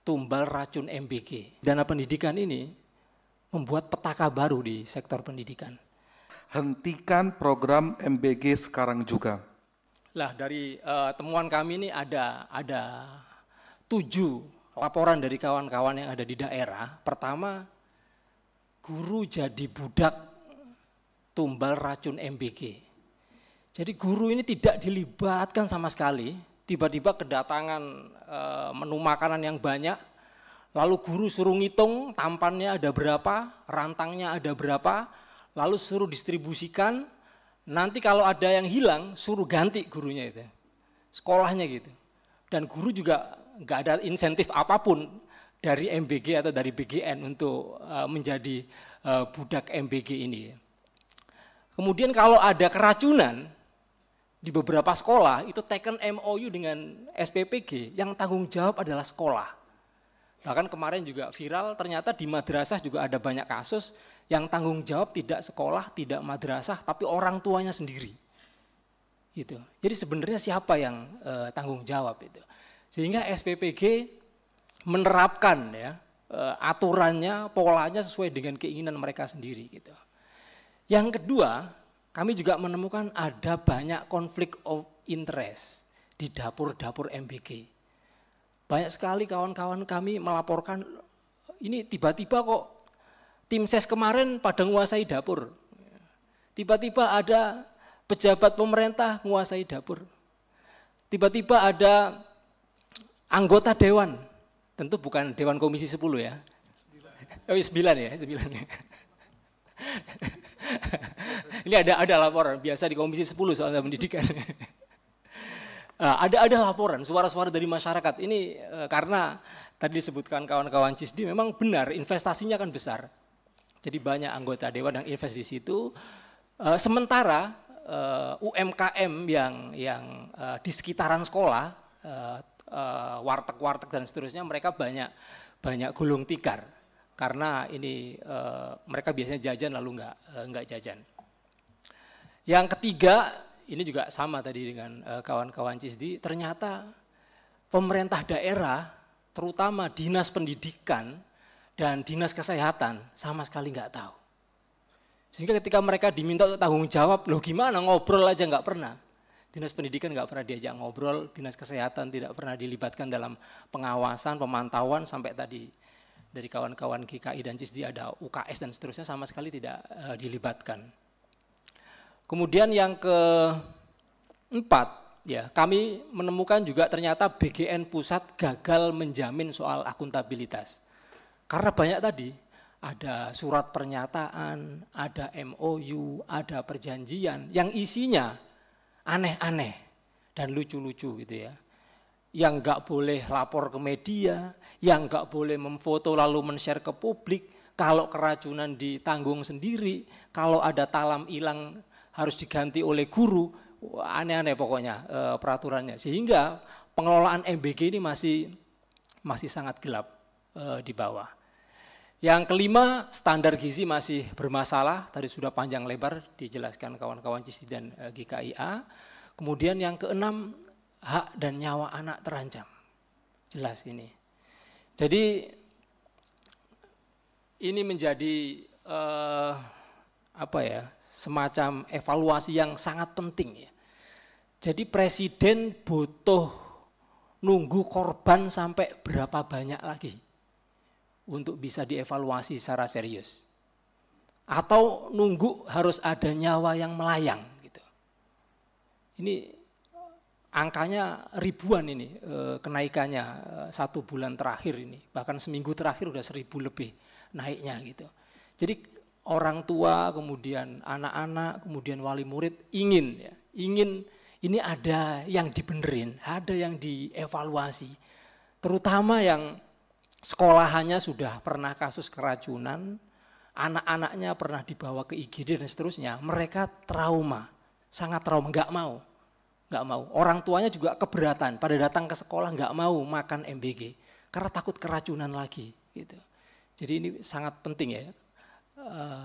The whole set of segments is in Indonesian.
tumbal racun MBG. Dana pendidikan ini membuat petaka baru di sektor pendidikan. Hentikan program MBG sekarang juga. Lah dari temuan kami ini ada 7 laporan dari kawan-kawan yang ada di daerah. Pertama, guru jadi budak tumbal racun MBG. Jadi guru ini tidak dilibatkan sama sekali, tiba-tiba kedatangan menu makanan yang banyak, lalu guru suruh ngitung tampannya ada berapa, rantangnya ada berapa, lalu suruh distribusikan, nanti kalau ada yang hilang suruh ganti gurunya itu, sekolahnya gitu. Dan guru juga nggak ada insentif apapun dari MBG atau dari BGN untuk menjadi budak MBG ini. Kemudian kalau ada keracunan, di beberapa sekolah itu taken MOU dengan SPPG yang tanggung jawab adalah sekolah. Bahkan kemarin juga viral ternyata di madrasah juga ada banyak kasus yang tanggung jawab tidak sekolah, tidak madrasah, tapi orang tuanya sendiri. Gitu. Jadi sebenarnya siapa yang tanggung jawab itu? Sehingga SPPG menerapkan ya aturannya, polanya sesuai dengan keinginan mereka sendiri gitu. Yang kedua, kami juga menemukan ada banyak konflik of interest di dapur-dapur MBG. Banyak sekali kawan-kawan kami melaporkan, ini tiba-tiba kok tim ses kemarin pada menguasai dapur. Tiba-tiba ada pejabat pemerintah menguasai dapur. Tiba-tiba ada anggota dewan, tentu bukan Dewan Komisi 10 ya. 9 ya, 9. Ini ada laporan, biasa di Komisi 10 soal pendidikan. Ada laporan, suara-suara dari masyarakat. Ini karena tadi disebutkan kawan-kawan CISDI memang benar investasinya kan besar. Jadi banyak anggota dewan yang invest di situ. Sementara UMKM yang di sekitaran sekolah, warteg-warteg dan seterusnya mereka banyak gulung tikar. Karena ini mereka biasanya jajan lalu enggak jajan. Yang ketiga, ini juga sama tadi dengan kawan-kawan CISDI, ternyata pemerintah daerah, terutama dinas pendidikan dan dinas kesehatan sama sekali enggak tahu. Sehingga ketika mereka diminta untuk tanggung jawab, loh gimana ngobrol aja enggak pernah. Dinas pendidikan enggak pernah diajak ngobrol, dinas kesehatan tidak pernah dilibatkan dalam pengawasan, pemantauan sampai tadi dari kawan-kawan GKI dan CISDI ada UKS dan seterusnya sama sekali tidak dilibatkan. Kemudian yang keempat, ya kami menemukan juga ternyata BGN pusat gagal menjamin soal akuntabilitas. Karena banyak tadi, ada surat pernyataan, ada MOU, ada perjanjian yang isinya aneh-aneh dan lucu-lucu gitu ya. Yang enggak boleh lapor ke media, yang enggak boleh memfoto lalu men-share ke publik, kalau keracunan ditanggung sendiri, kalau ada talam hilang harus diganti oleh guru, aneh-aneh pokoknya peraturannya. Sehingga pengelolaan MBG ini masih sangat gelap di bawah. Yang kelima, standar gizi masih bermasalah, tadi sudah panjang lebar dijelaskan kawan-kawan CISDI dan GKIA. Kemudian yang keenam, hak dan nyawa anak terancam. Jelas ini. Jadi ini menjadi semacam evaluasi yang sangat penting ya. Jadi presiden butuh nunggu korban sampai berapa banyak lagi untuk bisa dievaluasi secara serius. Atau nunggu harus ada nyawa yang melayang gitu. Ini angkanya ribuan ini kenaikannya 1 bulan terakhir ini. Bahkan seminggu terakhir udah 1000 lebih naiknya gitu. Jadi orang tua, kemudian anak-anak, kemudian wali murid ingin ini ada yang dibenerin, ada yang dievaluasi. Terutama yang sekolahannya sudah pernah kasus keracunan, anak-anaknya pernah dibawa ke IGD dan seterusnya, mereka trauma, sangat trauma, nggak mau. Orang tuanya juga keberatan, pada datang ke sekolah nggak mau makan MBG, karena takut keracunan lagi. Gitu. Jadi ini sangat penting ya.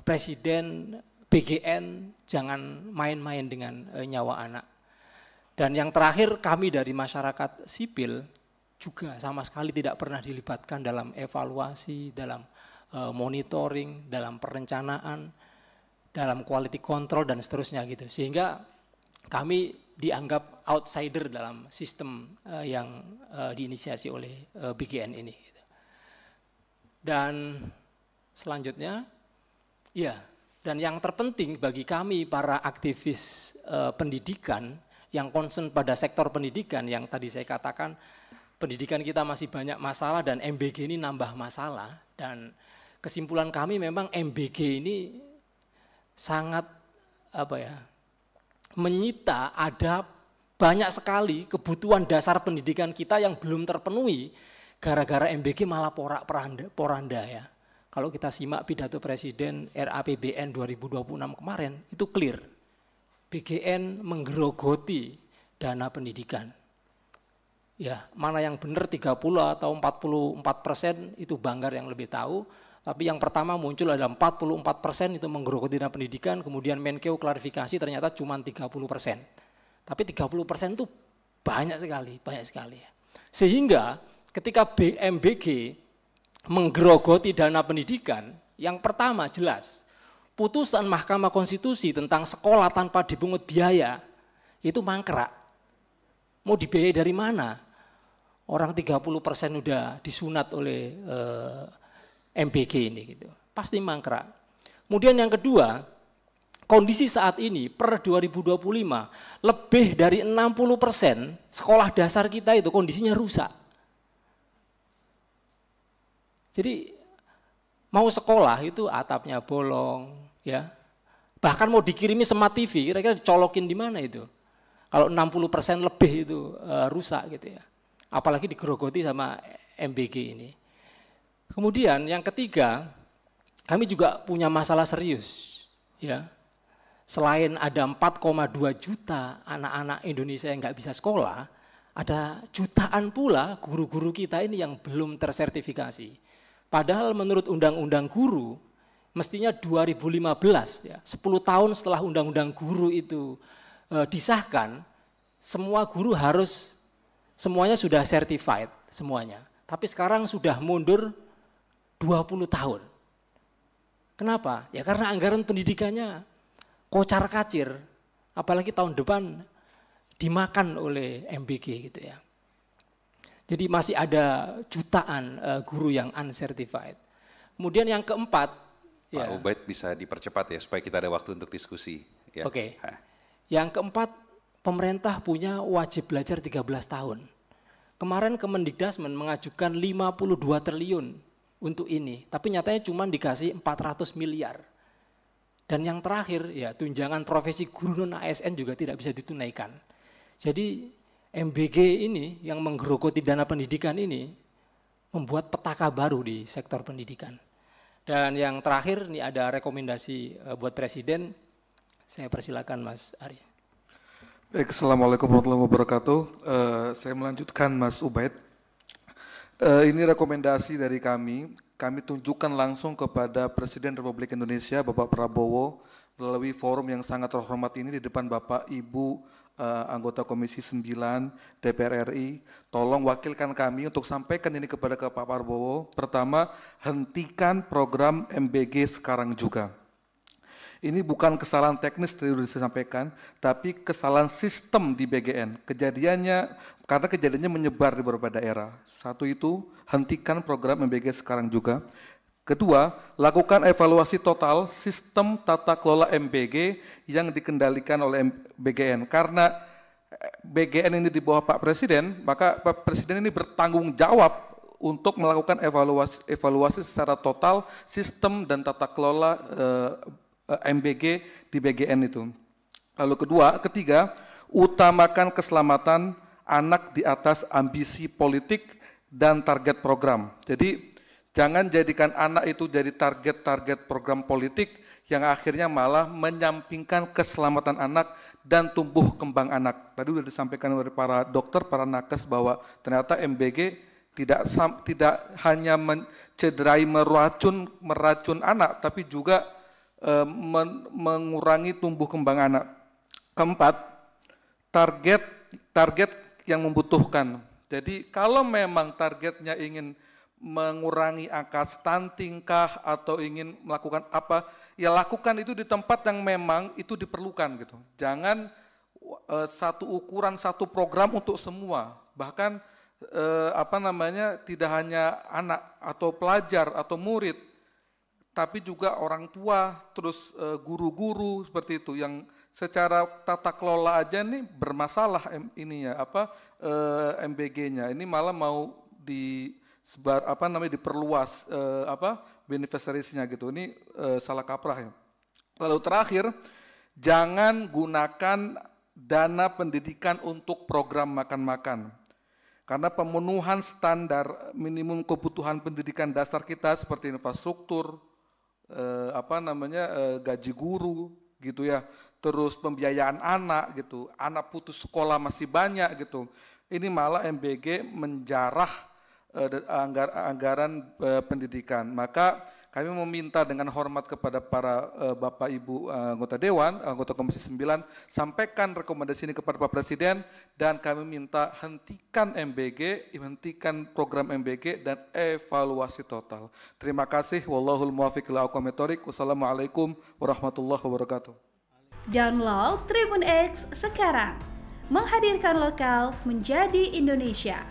Presiden, BGN jangan main-main dengan nyawa anak. Dan yang terakhir kami dari masyarakat sipil juga sama sekali tidak pernah dilibatkan dalam evaluasi, dalam monitoring, dalam perencanaan, dalam quality control dan seterusnya gitu. Sehingga kami dianggap outsider dalam sistem yang diinisiasi oleh BGN ini. Gitu. Dan selanjutnya, ya, dan yang terpenting bagi kami para aktivis pendidikan yang concern pada sektor pendidikan yang tadi saya katakan, pendidikan kita masih banyak masalah dan MBG ini nambah masalah, dan kesimpulan kami memang MBG ini sangat menyita, ada banyak sekali kebutuhan dasar pendidikan kita yang belum terpenuhi gara-gara MBG malah porak-poranda ya. Kalau kita simak pidato Presiden RAPBN 2026 kemarin itu clear. BGN menggerogoti dana pendidikan. Ya, mana yang benar 30 atau 44% itu Banggar yang lebih tahu. Tapi yang pertama muncul ada 44% itu menggerogoti dana pendidikan, kemudian Menkeu klarifikasi ternyata cuma 30%. Tapi 30% itu banyak sekali. Sehingga ketika BMBG menggerogoti dana pendidikan, yang pertama jelas, putusan Mahkamah Konstitusi tentang sekolah tanpa dipungut biaya itu mangkrak. Mau dibiayai dari mana? Orang 30% udah disunat oleh MBG ini gitu. Pasti mangkrak. Kemudian yang kedua, kondisi saat ini per 2025 lebih dari 60% sekolah dasar kita itu kondisinya rusak. Jadi mau sekolah itu atapnya bolong, ya. Bahkan mau dikirimi smart TV, kira-kira dicolokin di mana itu? Kalau 60% lebih itu rusak gitu ya. Apalagi digerogoti sama MBG ini. Kemudian yang ketiga, kami juga punya masalah serius, ya. Selain ada 4,2 juta anak-anak Indonesia yang nggak bisa sekolah, ada jutaan pula guru-guru kita ini yang belum tersertifikasi. Padahal menurut Undang-Undang Guru, mestinya 2015, ya, 10 tahun setelah Undang-Undang Guru itu disahkan, semua guru harus, semuanya sudah certified, semuanya. Tapi sekarang sudah mundur 20 tahun. Kenapa? Ya karena anggaran pendidikannya kocar-kacir, apalagi tahun depan dimakan oleh MBG gitu ya. Jadi masih ada jutaan guru yang uncertified. Kemudian yang keempat, Pak Ubaid bisa dipercepat ya supaya kita ada waktu untuk diskusi. Ya. Oke. Yang keempat, pemerintah punya wajib belajar 13 tahun. Kemarin Kemendikbudristek mengajukan 52 triliun untuk ini, tapi nyatanya cuma dikasih 400 miliar. Dan yang terakhir ya tunjangan profesi guru non ASN juga tidak bisa ditunaikan. Jadi MBG ini yang menggerogoti dana pendidikan ini membuat petaka baru di sektor pendidikan. Dan yang terakhir ini ada rekomendasi buat Presiden, saya persilakan Mas Ari. Baik, Assalamualaikum warahmatullahi wabarakatuh. Saya melanjutkan Mas Ubaid. Ini rekomendasi dari kami tunjukkan langsung kepada Presiden Republik Indonesia Bapak Prabowo melalui forum yang sangat terhormat ini di depan Bapak Ibu anggota Komisi 9 DPR RI, tolong wakilkan kami untuk sampaikan ini kepada Pak Prabowo. Pertama, hentikan program MBG sekarang juga. Ini bukan kesalahan teknis tadi sudah disampaikan, tapi kesalahan sistem di BGN. Karena kejadiannya menyebar di beberapa daerah. Satu itu, hentikan program MBG sekarang juga. Kedua, lakukan evaluasi total sistem tata kelola MBG yang dikendalikan oleh BGN. Karena BGN ini di bawah Pak Presiden, maka Pak Presiden ini bertanggung jawab untuk melakukan evaluasi secara total sistem dan tata kelola MBG di BGN itu. Lalu ketiga, utamakan keselamatan anak di atas ambisi politik dan target program. Jadi jangan jadikan anak itu jadi target program politik yang akhirnya malah menyampingkan keselamatan anak dan tumbuh kembang anak. Tadi sudah disampaikan oleh para dokter, para nakes bahwa ternyata MBG tidak hanya mencederai meracun anak, tapi juga mengurangi tumbuh kembang anak. Keempat, target yang membutuhkan. Jadi kalau memang targetnya ingin mengurangi angka stunting kah atau ingin melakukan apa, ya lakukan itu di tempat yang memang itu diperlukan gitu. Jangan satu ukuran, satu program untuk semua. Bahkan tidak hanya anak atau pelajar atau murid, tapi juga orang tua, terus guru-guru seperti itu yang secara tata kelola aja nih bermasalah MBG-nya. Ini malah mau diperluas beneficiaries-nya gitu. Ini salah kaprah ya. Lalu terakhir, jangan gunakan dana pendidikan untuk program makan-makan. Karena pemenuhan standar minimum kebutuhan pendidikan dasar kita seperti infrastruktur, gaji guru gitu ya, terus pembiayaan anak gitu, anak putus sekolah masih banyak gitu. Ini malah MBG menjarah anggaran pendidikan. Maka kami meminta dengan hormat kepada para Bapak Ibu anggota Dewan, anggota Komisi 9, sampaikan rekomendasi ini kepada Pak Presiden dan kami minta hentikan MBG, hentikan program MBG dan evaluasi total. Terima kasih. Wallahul muwaffiq ila aqwamit thoriq. Wassalamualaikum warahmatullahi wabarakatuh. Download Tribun X sekarang. Menghadirkan lokal menjadi Indonesia.